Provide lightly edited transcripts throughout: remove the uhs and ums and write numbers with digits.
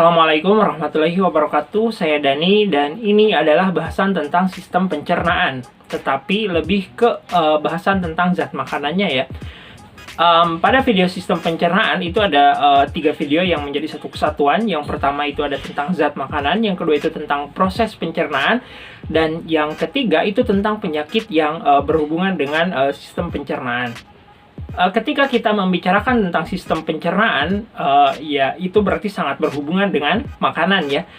Assalamualaikum warahmatullahi wabarakatuh. Saya Dani dan ini adalah bahasan tentang sistem pencernaan, tetapi lebih ke bahasan tentang zat makanannya ya. Pada video sistem pencernaan itu ada 3 video yang menjadi satu kesatuan. Yang pertama itu ada tentang zat makanan, yang kedua itu tentang proses pencernaan, dan yang ketiga itu tentang penyakit yang berhubungan dengan sistem pencernaan. Ketika kita membicarakan tentang sistem pencernaan, ya itu berarti sangat berhubungan dengan makanan ya.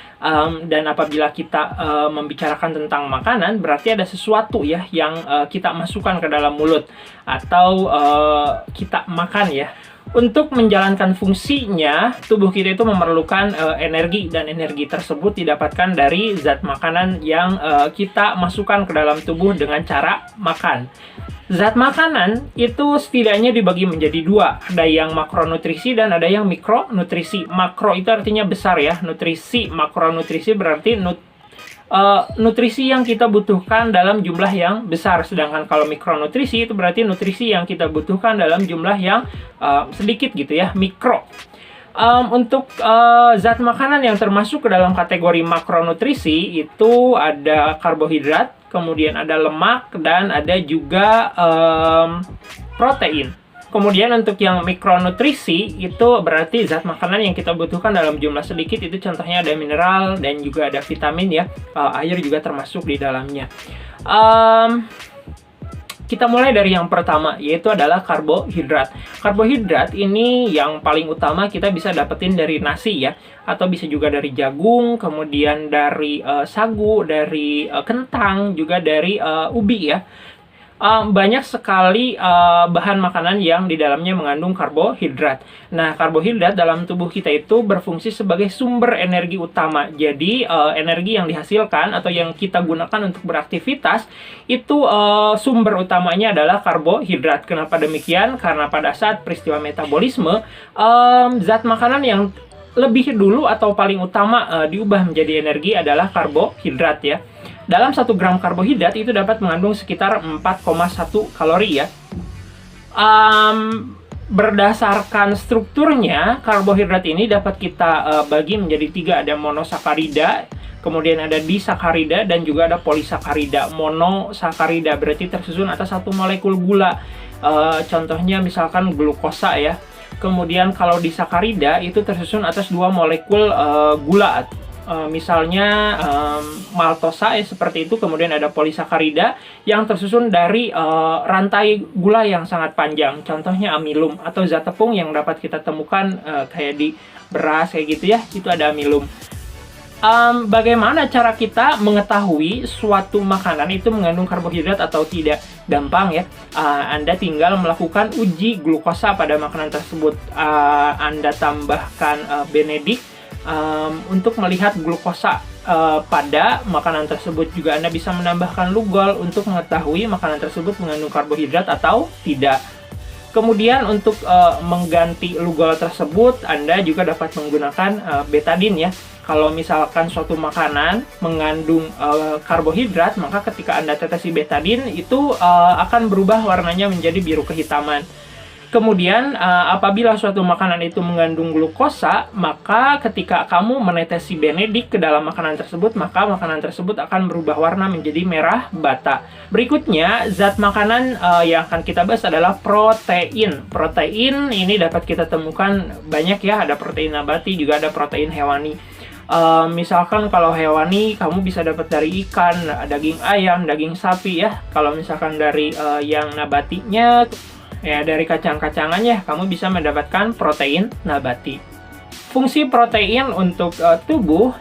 Dan apabila kita membicarakan tentang makanan, berarti ada sesuatu ya yang kita masukkan ke dalam mulut atau kita makan ya. Untuk menjalankan fungsinya, tubuh kita itu memerlukan energi, dan energi tersebut didapatkan dari zat makanan yang kita masukkan ke dalam tubuh dengan cara makan. Zat makanan itu setidaknya dibagi menjadi dua, ada yang makronutrisi dan ada yang mikronutrisi. Makro itu artinya besar ya, nutrisi, makronutrisi berarti nutrisi yang kita butuhkan dalam jumlah yang besar, sedangkan kalau mikronutrisi itu berarti nutrisi yang kita butuhkan dalam jumlah yang sedikit gitu ya, mikro. Untuk zat makanan yang termasuk ke dalam kategori makronutrisi itu ada karbohidrat, kemudian ada lemak, dan ada juga protein. Kemudian untuk yang mikronutrisi itu berarti zat makanan yang kita butuhkan dalam jumlah sedikit, itu contohnya ada mineral dan juga ada vitamin ya, air juga termasuk di dalamnya. Kita mulai dari yang pertama, yaitu adalah karbohidrat. Karbohidrat ini yang paling utama kita bisa dapetin dari nasi ya, atau bisa juga dari jagung, kemudian dari sagu, dari kentang, juga dari ubi ya. Banyak sekali bahan makanan yang di dalamnya mengandung karbohidrat. Nah, karbohidrat dalam tubuh kita itu berfungsi sebagai sumber energi utama. Jadi, energi yang dihasilkan atau yang kita gunakan untuk beraktivitas itu sumber utamanya adalah karbohidrat. Kenapa demikian? Karena pada saat peristiwa metabolisme, zat makanan yang lebih dulu atau paling utama diubah menjadi energi adalah karbohidrat ya. Dalam 1 gram karbohidrat itu dapat mengandung sekitar 4,1 kalori ya. Berdasarkan strukturnya, karbohidrat ini dapat kita bagi menjadi 3. Ada monosakarida, kemudian ada disakarida, dan juga ada polisakarida. Monosakarida berarti tersusun atas 1 molekul gula. Contohnya misalkan glukosa ya. Kemudian kalau disakarida itu tersusun atas 2 molekul gula. Misalnya maltosa ya, seperti itu. Kemudian ada polisakarida yang tersusun dari rantai gula yang sangat panjang, contohnya amilum, atau zat tepung yang dapat kita temukan kayak di beras kayak gitu ya, itu ada amilum. Bagaimana cara kita mengetahui suatu makanan itu mengandung karbohidrat atau tidak? Gampang ya, Anda tinggal melakukan uji glukosa pada makanan tersebut. Anda tambahkan Benedict untuk melihat glukosa pada makanan tersebut. Juga Anda bisa menambahkan Lugol untuk mengetahui makanan tersebut mengandung karbohidrat atau tidak. Kemudian untuk mengganti Lugol tersebut, Anda juga dapat menggunakan betadin ya. Kalau misalkan suatu makanan mengandung karbohidrat, maka ketika Anda tetesi betadin itu akan berubah warnanya menjadi biru kehitaman. Kemudian apabila suatu makanan itu mengandung glukosa, maka ketika kamu menetesi Benedict ke dalam makanan tersebut, maka makanan tersebut akan berubah warna menjadi merah bata. Berikutnya, zat makanan yang akan kita bahas adalah protein. Protein ini dapat kita temukan banyak ya, ada protein nabati, juga ada protein hewani. Misalkan kalau hewani kamu bisa dapat dari ikan, daging ayam, daging sapi ya. Kalau misalkan dari yang nabatinya ya, dari kacang-kacangan ya, kamu bisa mendapatkan protein nabati. Fungsi protein untuk tubuh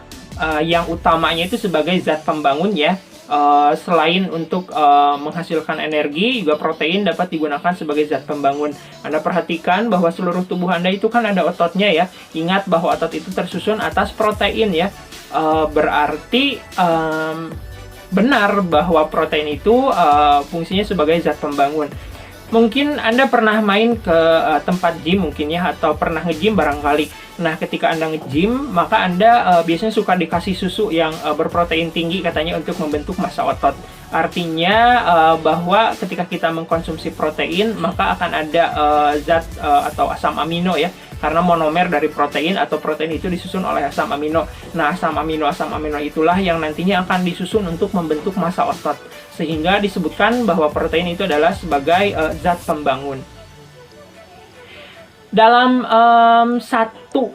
yang utamanya itu sebagai zat pembangun ya. Selain untuk menghasilkan energi, juga protein dapat digunakan sebagai zat pembangun. Anda perhatikan bahwa seluruh tubuh Anda itu kan ada ototnya ya. Ingat bahwa otot itu tersusun atas protein ya. Berarti benar bahwa protein itu fungsinya sebagai zat pembangun. Mungkin Anda pernah main ke tempat gym mungkin ya, atau pernah nge-gym barangkali. Nah, ketika Anda nge-gym, maka Anda biasanya suka dikasih susu yang berprotein tinggi katanya untuk membentuk massa otot. Artinya bahwa ketika kita mengkonsumsi protein, maka akan ada zat atau asam amino ya, karena monomer dari protein atau protein itu disusun oleh asam amino. Nah, asam amino itulah yang nantinya akan disusun untuk membentuk massa otot, sehingga disebutkan bahwa protein itu adalah sebagai zat pembangun. Dalam 1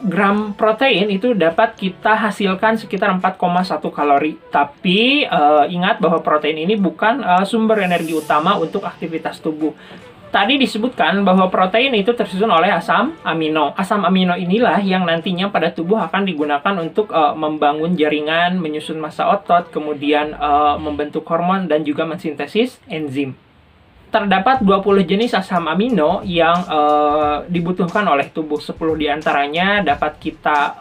gram protein itu dapat kita hasilkan sekitar 4,1 kalori. Tapi ingat bahwa protein ini bukan sumber energi utama untuk aktivitas tubuh. Tadi disebutkan bahwa protein itu tersusun oleh asam amino. Asam amino inilah yang nantinya pada tubuh akan digunakan untuk membangun jaringan, menyusun massa otot, kemudian membentuk hormon dan juga mensintesis enzim. Terdapat 20 jenis asam amino yang dibutuhkan oleh tubuh. 10 diantaranya dapat kita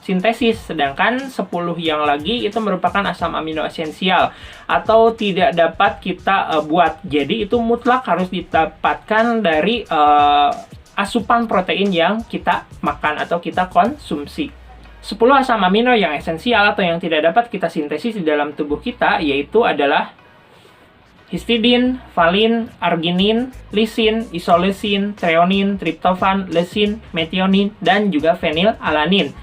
sintesis, sedangkan 10 yang lagi itu merupakan asam amino esensial atau tidak dapat kita buat. Jadi itu mutlak harus didapatkan dari asupan protein yang kita makan atau kita konsumsi. 10 asam amino yang esensial atau yang tidak dapat kita sintesis di dalam tubuh kita yaitu adalah histidin, valin, arginin, lisin, isoleusin, treonin, triptofan, leusin, metionin, dan juga fenilalanin.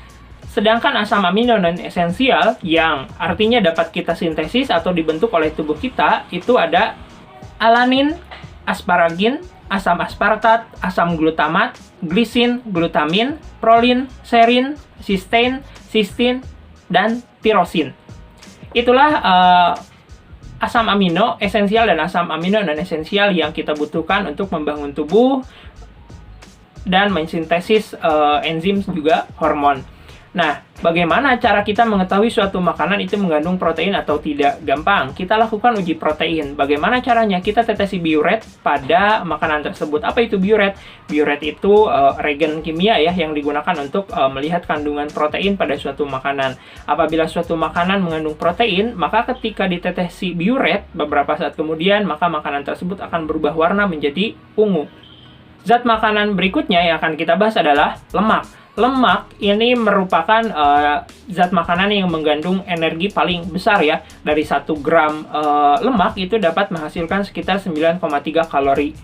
Sedangkan asam amino non-esensial yang artinya dapat kita sintesis atau dibentuk oleh tubuh kita itu ada alanin, asparagin, asam aspartat, asam glutamat, glisin, glutamin, prolin, serin, cysteine, cysteine, dan tirosin. Itulah asam amino esensial dan asam amino non-esensial yang kita butuhkan untuk membangun tubuh dan mensintesis enzim juga hormon. Nah, bagaimana cara kita mengetahui suatu makanan itu mengandung protein atau tidak? Gampang, kita lakukan uji protein. Bagaimana caranya? Kita tetesi biuret pada makanan tersebut. Apa itu biuret? Biuret itu reagen kimia ya yang digunakan untuk melihat kandungan protein pada suatu makanan. Apabila suatu makanan mengandung protein, maka ketika ditetesi biuret beberapa saat kemudian, maka makanan tersebut akan berubah warna menjadi ungu. Zat makanan berikutnya yang akan kita bahas adalah lemak. Lemak ini merupakan zat makanan yang mengandung energi paling besar ya. Dari 1 gram lemak itu dapat menghasilkan sekitar 9,3 kalori.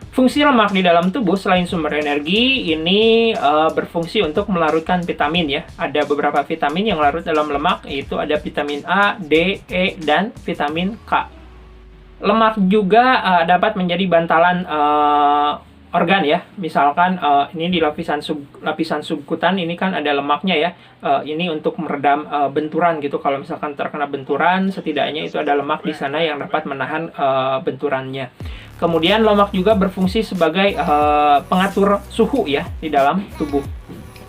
Fungsi lemak di dalam tubuh selain sumber energi ini berfungsi untuk melarutkan vitamin ya. Ada beberapa vitamin yang larut dalam lemak, yaitu ada vitamin A, D, E, dan vitamin K. Lemak juga dapat menjadi bantalan organ ya, misalkan ini di lapisan subkutan ini kan ada lemaknya ya, ini untuk meredam benturan gitu. Kalau misalkan terkena benturan, setidaknya itu ada lemak di sana yang dapat menahan benturannya. Kemudian lemak juga berfungsi sebagai pengatur suhu ya di dalam tubuh.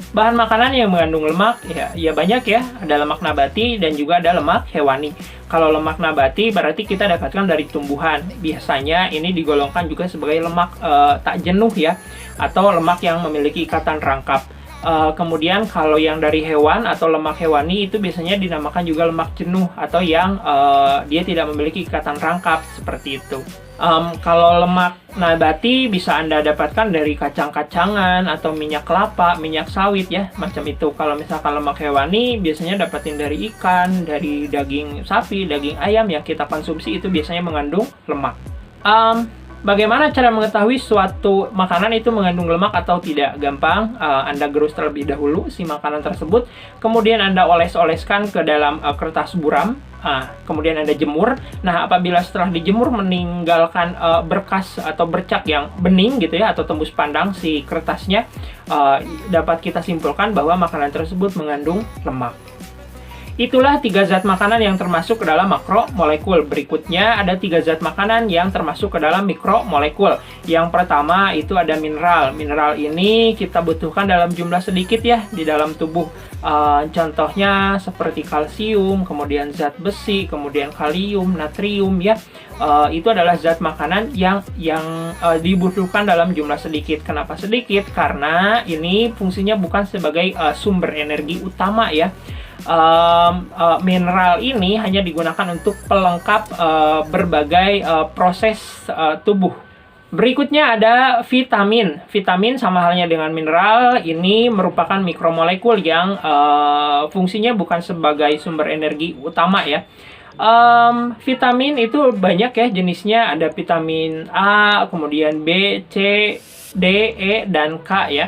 Bahan makanan yang mengandung lemak ya banyak ya, ada lemak nabati dan juga ada lemak hewani. Kalau lemak nabati berarti kita dapatkan dari tumbuhan. Biasanya ini digolongkan juga sebagai lemak tak jenuh ya, atau lemak yang memiliki ikatan rangkap. Kemudian kalau yang dari hewan atau lemak hewani itu biasanya dinamakan juga lemak jenuh atau yang dia tidak memiliki ikatan rangkap seperti itu. Kalau lemak nabati bisa Anda dapatkan dari kacang-kacangan atau minyak kelapa, minyak sawit ya, macam itu. Kalau misalkan lemak hewani biasanya dapatin dari ikan, dari daging sapi, daging ayam yang kita konsumsi itu biasanya mengandung lemak. Bagaimana cara mengetahui suatu makanan itu mengandung lemak atau tidak? Gampang, Anda gerus terlebih dahulu si makanan tersebut, kemudian Anda oles-oleskan ke dalam kertas buram, kemudian Anda jemur. Nah, apabila setelah dijemur meninggalkan berkas atau bercak yang bening gitu ya, atau tembus pandang si kertasnya, dapat kita simpulkan bahwa makanan tersebut mengandung lemak. Itulah 3 zat makanan yang termasuk ke dalam makromolekul. Berikutnya ada 3 zat makanan yang termasuk ke dalam mikromolekul. Yang pertama itu ada mineral. Mineral ini kita butuhkan dalam jumlah sedikit ya di dalam tubuh. Contohnya seperti kalsium, kemudian zat besi, kemudian kalium, natrium ya. Itu adalah zat makanan yang dibutuhkan dalam jumlah sedikit. Kenapa sedikit? Karena ini fungsinya bukan sebagai sumber energi utama ya. Mineral ini hanya digunakan untuk pelengkap berbagai proses tubuh. Berikutnya ada vitamin. Vitamin sama halnya dengan mineral, ini merupakan mikromolekul yang fungsinya bukan sebagai sumber energi utama ya. Vitamin itu banyak ya jenisnya, ada vitamin A, kemudian B, C, D, E, dan K ya.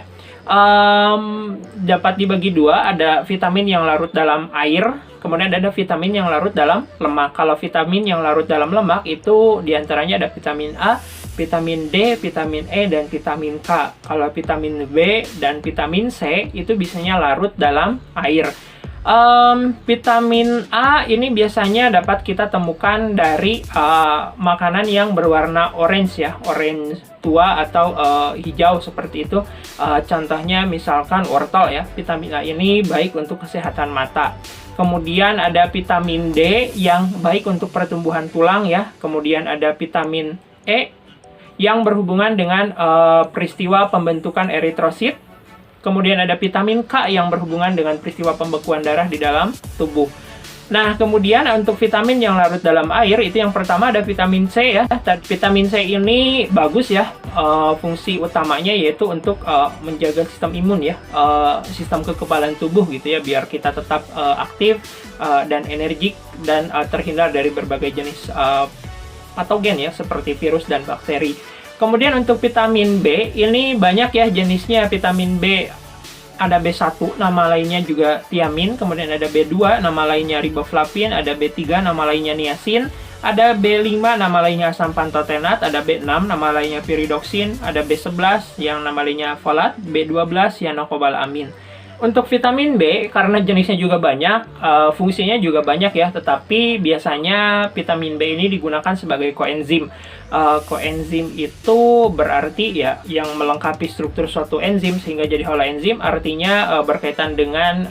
Dapat dibagi dua, ada vitamin yang larut dalam air, kemudian ada vitamin yang larut dalam lemak. Kalau vitamin yang larut dalam lemak itu diantaranya ada vitamin A, vitamin D, vitamin E, dan vitamin K. Kalau vitamin B dan vitamin C itu biasanya larut dalam air. Vitamin A ini biasanya dapat kita temukan dari makanan yang berwarna orange ya, orange tua atau hijau seperti itu. Contohnya misalkan wortel ya, vitamin A ini baik untuk kesehatan mata. Kemudian ada vitamin D yang baik untuk pertumbuhan tulang ya. Kemudian ada vitamin E yang berhubungan dengan peristiwa pembentukan eritrosit. Kemudian ada vitamin K yang berhubungan dengan peristiwa pembekuan darah di dalam tubuh. Nah, kemudian untuk vitamin yang larut dalam air, itu yang pertama ada vitamin C ya. Vitamin C ini bagus ya, fungsi utamanya yaitu untuk menjaga sistem imun ya, sistem kekebalan tubuh gitu ya, biar kita tetap aktif dan energik dan terhindar dari berbagai jenis patogen ya, seperti virus dan bakteri. Kemudian untuk vitamin B, ini banyak ya jenisnya. Vitamin B ada B1, nama lainnya juga thiamin. Kemudian ada B2, nama lainnya riboflavin. Ada B3, nama lainnya niacin. Ada B5, nama lainnya asam pantotenat. Ada B6, nama lainnya pyridoxine. Ada B11, yang nama lainnya folat. B12, cyanocobalamin. Untuk vitamin B, karena jenisnya juga banyak, fungsinya juga banyak ya, tetapi biasanya vitamin B ini digunakan sebagai koenzim. Koenzim itu berarti ya yang melengkapi struktur suatu enzim sehingga jadi holoenzim, artinya berkaitan dengan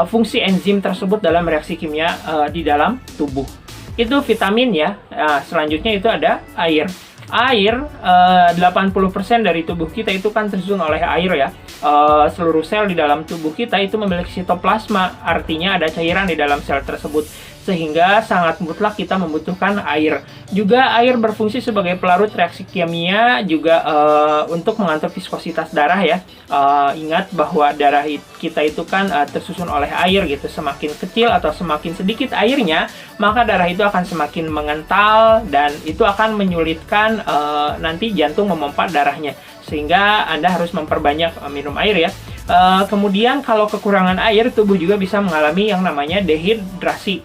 fungsi enzim tersebut dalam reaksi kimia di dalam tubuh. Itu vitamin ya. Selanjutnya itu ada air. Air, 80% dari tubuh kita itu kan tersusun oleh air ya. Seluruh sel di dalam tubuh kita itu memiliki sitoplasma, artinya ada cairan di dalam sel tersebut, sehingga sangat mutlak kita membutuhkan air. Juga air berfungsi sebagai pelarut reaksi kimia, juga untuk mengatur viskositas darah ya. Ingat bahwa darah kita itu kan tersusun oleh air gitu. Semakin kecil atau semakin sedikit airnya, maka darah itu akan semakin mengental dan itu akan menyulitkan nanti jantung memompa darahnya. Sehingga Anda harus memperbanyak minum air ya. Kemudian kalau kekurangan air, tubuh juga bisa mengalami yang namanya dehidrasi.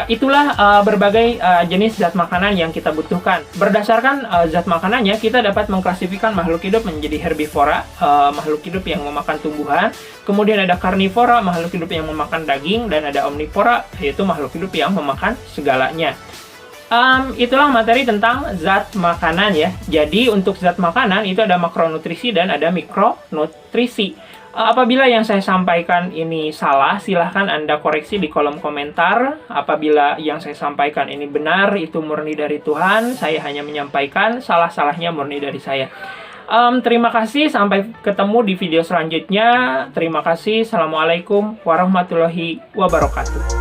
Itulah berbagai jenis zat makanan yang kita butuhkan. Berdasarkan zat makanannya, kita dapat mengklasifikasikan makhluk hidup menjadi herbivora, makhluk hidup yang memakan tumbuhan. Kemudian ada karnivora, makhluk hidup yang memakan daging. Dan ada omnivora, yaitu makhluk hidup yang memakan segalanya. Itulah materi tentang zat makanan ya. Jadi untuk zat makanan itu ada makronutrisi dan ada mikronutrisi. Apabila yang saya sampaikan ini salah, silahkan Anda koreksi di kolom komentar. Apabila yang saya sampaikan ini benar, itu murni dari Tuhan. Saya hanya menyampaikan, salah-salahnya murni dari saya. Terima kasih, sampai ketemu di video selanjutnya. Terima kasih. Assalamualaikum warahmatullahi wabarakatuh.